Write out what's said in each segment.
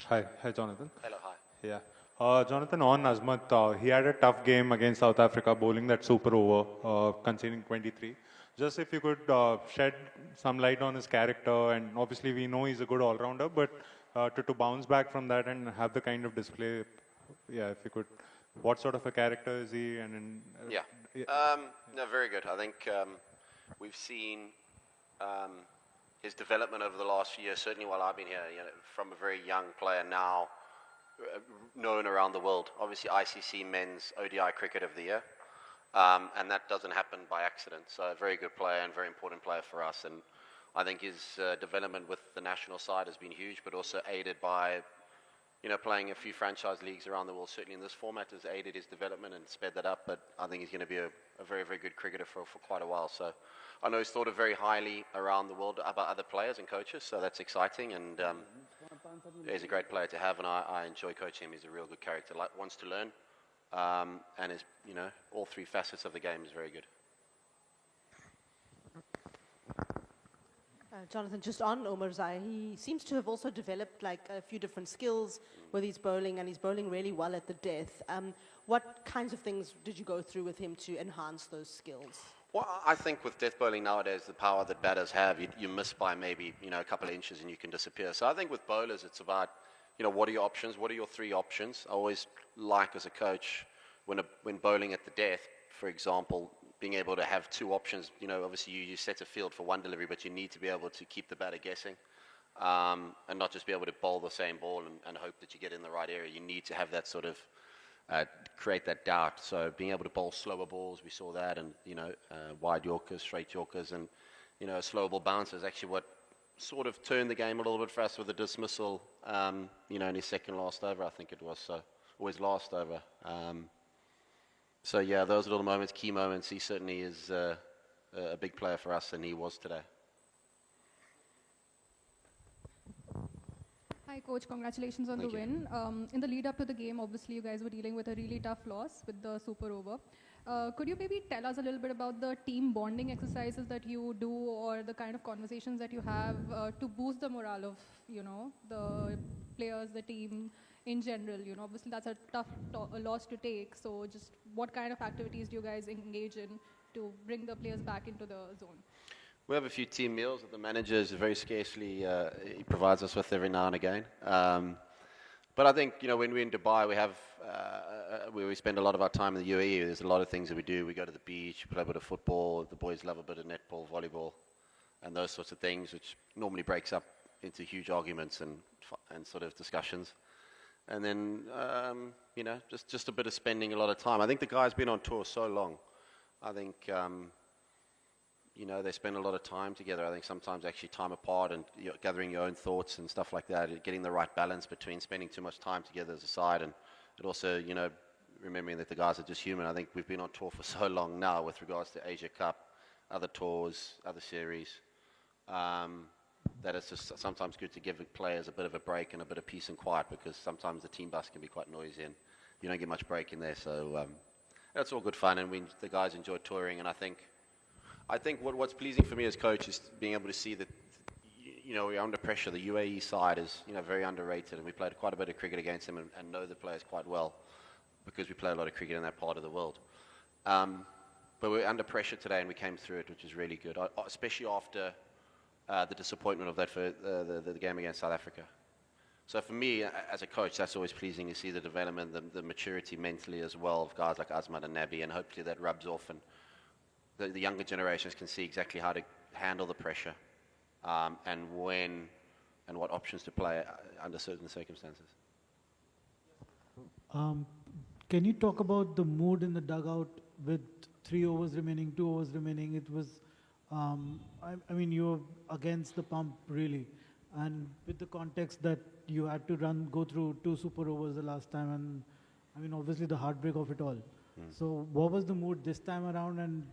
Hi, Jonathan. Hello, hi. Yeah. Jonathan, on Azmat, he had a tough game against South Africa, bowling that super over, conceding 23. Just if you could shed some light on his character, and obviously we know he's a good all-rounder, but to bounce back from that and have the kind of display, yeah, if you could, what sort of a character is he? Yeah. Yeah, No, very good. I think we've seen his development over the last few years, certainly while I've been here, from a very young player now known around the world. Obviously, ICC Men's ODI Cricket of the Year, and that doesn't happen by accident. So a very good player and very important player for us. And I think his development with the national side has been huge, but also aided by playing a few franchise leagues around the world, certainly in this format, has aided his development and sped that up. But I think he's going to be a very, very good cricketer for quite a while. So I know he's thought of very highly around the world about other players and coaches, so that's exciting. And he's a great player to have, and I enjoy coaching him. He's a real good character, wants to learn, and is, all three facets of the game is very good. Jonathan, just on Omar Zai, he seems to have also developed like a few different skills with his bowling, and he's bowling really well at the death. What kinds of things did you go through with him to enhance those skills? Well, I think with death bowling nowadays, the power that batters have, you miss by maybe a couple of inches and you can disappear. So I think with bowlers, it's about what are your options? What are your three options? I always like as a coach when bowling at the death, for example, being able to have two options. Obviously you set a field for one delivery, but you need to be able to keep the batter guessing, and not just be able to bowl the same ball and hope that you get in the right area. You need to have that sort of create that doubt. So being able to bowl slower balls, we saw that, and wide Yorkers, straight Yorkers, and slow ball bounces. Actually, what sort of turned the game a little bit for us with the dismissal, in his second last over, I think it was, so always last over. So yeah, those little moments, key moments. He certainly is a big player for us, and he was today. Hi, Coach. Congratulations on Thank the you. win. In the lead up to the game, obviously, you guys were dealing with a really tough loss with the super over. Could you maybe tell us a little bit about the team bonding exercises that you do, or the kind of conversations that you have to boost the morale of, the players, the team in general? Obviously, that's a tough loss to take. So just what kind of activities do you guys engage in to bring the players back into the zone? We have a few team meals that the manager is very scarcely he provides us with every now and again. But I think when we're in Dubai, we have we spend a lot of our time in the UAE. There's a lot of things that we do. We go to the beach, play a bit of football. The boys love a bit of netball, volleyball, and those sorts of things, which normally breaks up into huge arguments and sort of discussions. And then just a bit of spending a lot of time. I think the guys been on tour so long. I think. They spend a lot of time together. I think sometimes actually time apart and gathering your own thoughts and stuff like that, getting the right balance between spending too much time together as a side and also, remembering that the guys are just human. I think we've been on tour for so long now with regards to Asia Cup, other tours, other series, that it's just sometimes good to give the players a bit of a break and a bit of peace and quiet, because sometimes the team bus can be quite noisy and you don't get much break in there. So that's all good fun, and the guys enjoy touring, and I think what's pleasing for me as coach is being able to see that, we're under pressure. The UAE side is, very underrated, and we played quite a bit of cricket against them and know the players quite well because we play a lot of cricket in that part of the world. But we're under pressure today, and we came through it, which is really good, especially after the disappointment of that for the game against South Africa. So for me, as a coach, that's always pleasing to see the development, the maturity mentally as well of guys like Azmat and Nabi, and hopefully that rubs off and the younger generations can see exactly how to handle the pressure, and when and what options to play under certain circumstances. Can you talk about the mood in the dugout with 3 overs remaining, 2 overs remaining? It was, you were against the pump really, and with the context that you had to go through 2 super overs the last time, and obviously the heartbreak of it all. So what was the mood this time around, and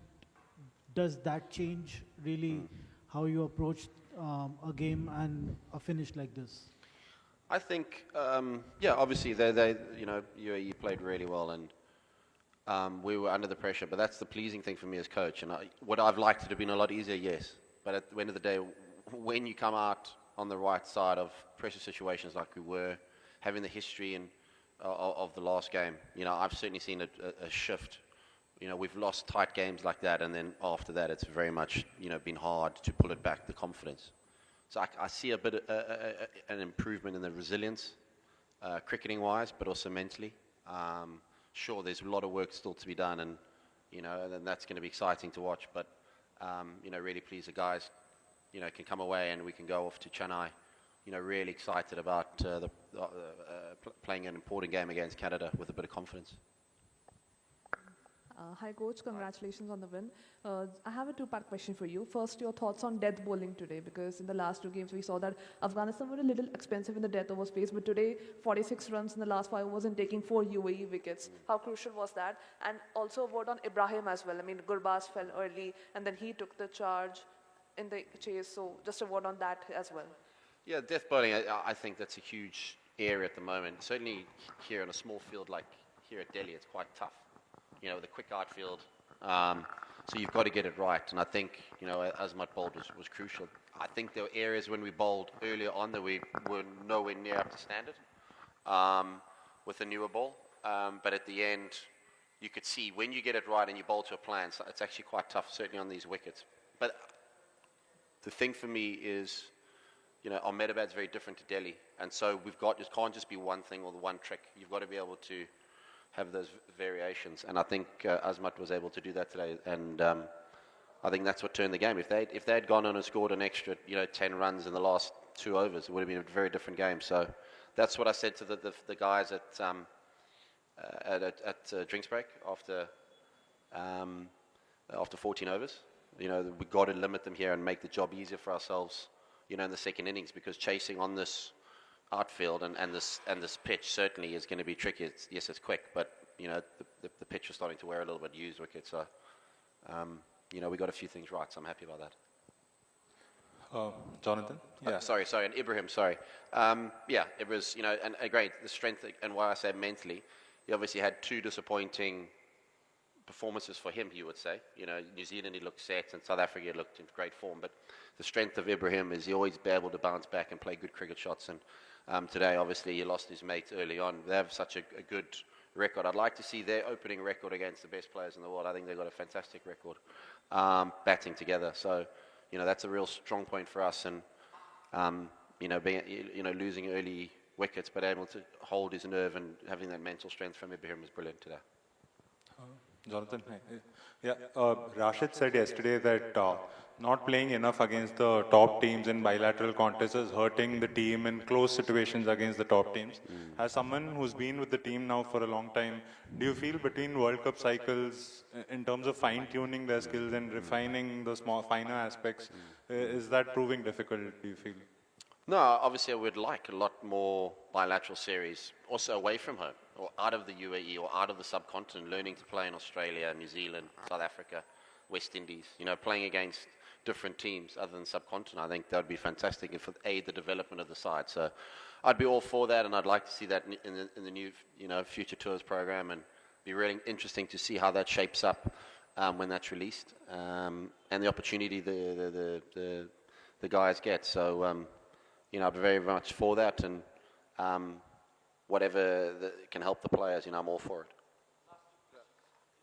does that change really how you approach a game and a finish like this? I think, obviously they UAE played really well, and we were under the pressure. But that's the pleasing thing for me as coach. And what I've liked it to have been a lot easier, yes. But at the end of the day, when you come out on the right side of pressure situations like we were, having the history of the last game, I've certainly seen a shift. We've lost tight games like that, and then after that, it's very much, been hard to pull it back, the confidence. So I see a bit an improvement in the resilience, cricketing-wise, but also mentally. Sure, there's a lot of work still to be done, and that's going to be exciting to watch. But really pleased the guys, can come away and we can go off to Chennai, really excited about playing an important game against Canada with a bit of confidence. Hi, Coach. Congratulations on the win. I have a two-part question for you. First, your thoughts on death bowling today, because in the last two games we saw that Afghanistan were a little expensive in the death over space, but today 46 runs in the last 5 overs and taking 4 UAE wickets. How crucial was that? And also a word on Ibrahim as well. I mean, Gurbaz fell early and then he took the charge in the chase. So just a word on that as well. Yeah, death bowling, I think that's a huge area at the moment. Certainly here in a small field like here at Delhi, it's quite tough. With a quick outfield, so you've got to get it right. And I think, Azmat bowled was crucial. I think there were areas when we bowled earlier on that we were nowhere near up to standard with the newer ball. But at the end, you could see when you get it right and you bowl to a plan, so it's actually quite tough, certainly on these wickets. But the thing for me is, Ahmedabad's very different to Delhi. And so it can't just be one thing or the one trick. You've got to be able to have those variations, and I think Azmat was able to do that today, and I think that's what turned the game. If they had gone on and scored an extra 10 runs in the last 2 overs, it would have been a very different game. So that's what I said to the guys at drinks break after 14 overs. We've got to limit them here and make the job easier for ourselves, in the second innings, because chasing on this outfield and this pitch certainly is going to be tricky. It's quick, but the pitch is starting to wear a little bit used wicket. So we got a few things right. So I'm happy about that. Jonathan? Yeah. Sorry, and Ibrahim. Sorry. It was and great the strength, and why I say mentally, he obviously had 2 disappointing performances for him. You would say, New Zealand he looked set, and South Africa he looked in great form, but the strength of Ibrahim is he always be able to bounce back and play good cricket shots. And today, obviously, he lost his mate early on. They have such a good record. I'd like to see their opening record against the best players in the world. I think they've got a fantastic record batting together. So, that's a real strong point for us. And losing early wickets, but able to hold his nerve and having that mental strength from Ibrahim was brilliant today. Jonathan, hi. Yeah, Rashid said yesterday that not playing enough against the top teams in bilateral contests is hurting the team in close situations against the top teams. As someone who's been with the team now for a long time, do you feel between World Cup cycles, in terms of fine-tuning their skills and refining the finer aspects, is that proving difficult, do you feel? No, obviously I would like a lot more bilateral series, also away from home, or out of the UAE, or out of the subcontinent, learning to play in Australia, New Zealand, South Africa, West Indies, playing against different teams other than subcontinent. I think that would be fantastic and for aid the development of the side. So I'd be all for that, and I'd like to see that in the new future tours program, and be really interesting to see how that shapes up when that's released, and the opportunity the guys get. So I'd be very much for that, and whatever can help the players, I'm all for it.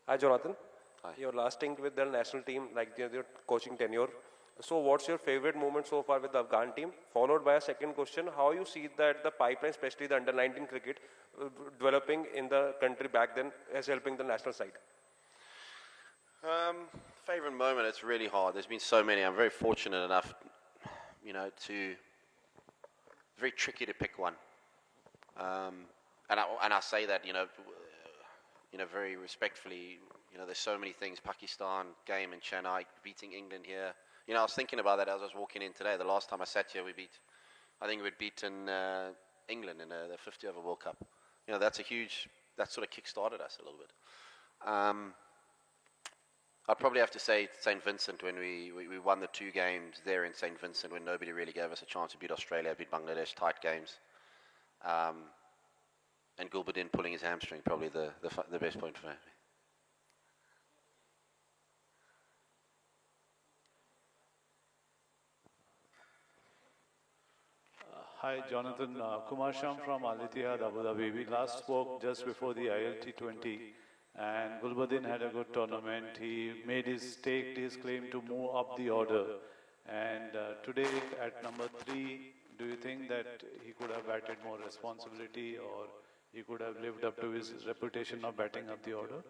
Hi, Jonathan. Hi. Your last stint with the national team, like your coaching tenure. So what's your favorite moment so far with the Afghan team? Followed by a second question, how you see that the pipeline, especially the under-19 cricket, developing in the country back then as helping the national side? Favorite moment, it's really hard. There's been so many. I'm very fortunate enough, very tricky to pick one. And I say that, very respectfully. There's so many things. Pakistan game in Chennai, beating England here. I was thinking about that as I was walking in today. The last time I sat here, I think we'd beaten England in the 50 over World Cup. That sort of kick-started us a little bit. I'd probably have to say St. Vincent when we won the 2 games there in St. Vincent when nobody really gave us a chance to beat Australia, beat Bangladesh, tight games. And Gulbuddin pulling his hamstring, probably the best point for me. Hi, Jonathan. Kumar Sham from Al Ittihad, Abu Dhabi. We last spoke just before the ILT20, and Gulbuddin had a good tournament. He staked his claim to move up the order. And today, at number 3, do you think that he could have batted more responsibility, or he could have lived up to his reputation of batting up the order?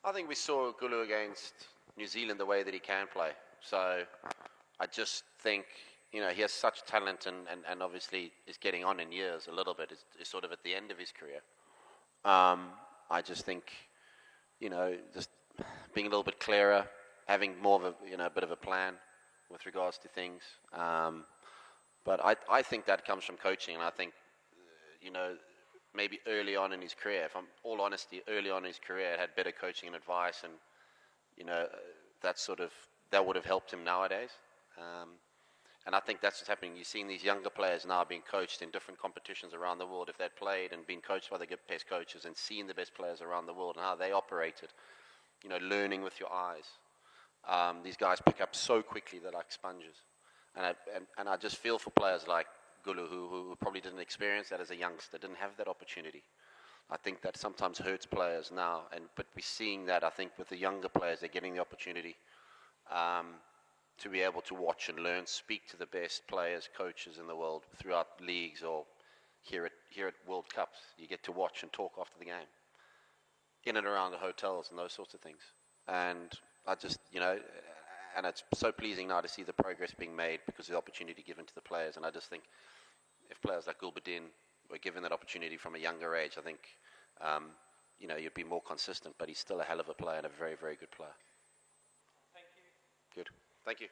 I think we saw Gulu against New Zealand the way that he can play. So I just think, he has such talent and obviously is getting on in years a little bit. Is sort of at the end of his career. I just think, just being a little bit clearer, having more of a bit of a plan with regards to things. But I think that comes from coaching, and I think, maybe early on in his career, if I'm all honesty, early on in his career, had better coaching and advice, and, that would have helped him nowadays. And I think that's what's happening. You're seeing these younger players now being coached in different competitions around the world. If they'd played and been coached by the best coaches and seen the best players around the world and how they operated, learning with your eyes. These guys pick up so quickly, they're like sponges. And I just feel for players like Gulu, who probably didn't experience that as a youngster, didn't have that opportunity. I think that sometimes hurts players now. But we're seeing that, I think, with the younger players, they're getting the opportunity to be able to watch and learn, speak to the best players, coaches in the world throughout leagues or here at World Cups. You get to watch and talk after the game, in and around the hotels and those sorts of things. And I just, and it's so pleasing now to see the progress being made because of the opportunity given to the players. And I just think if players like Gulbuddin were given that opportunity from a younger age, I think, you'd be more consistent. But he's still a hell of a player and a very, very good player. Thank you. Good. Thank you.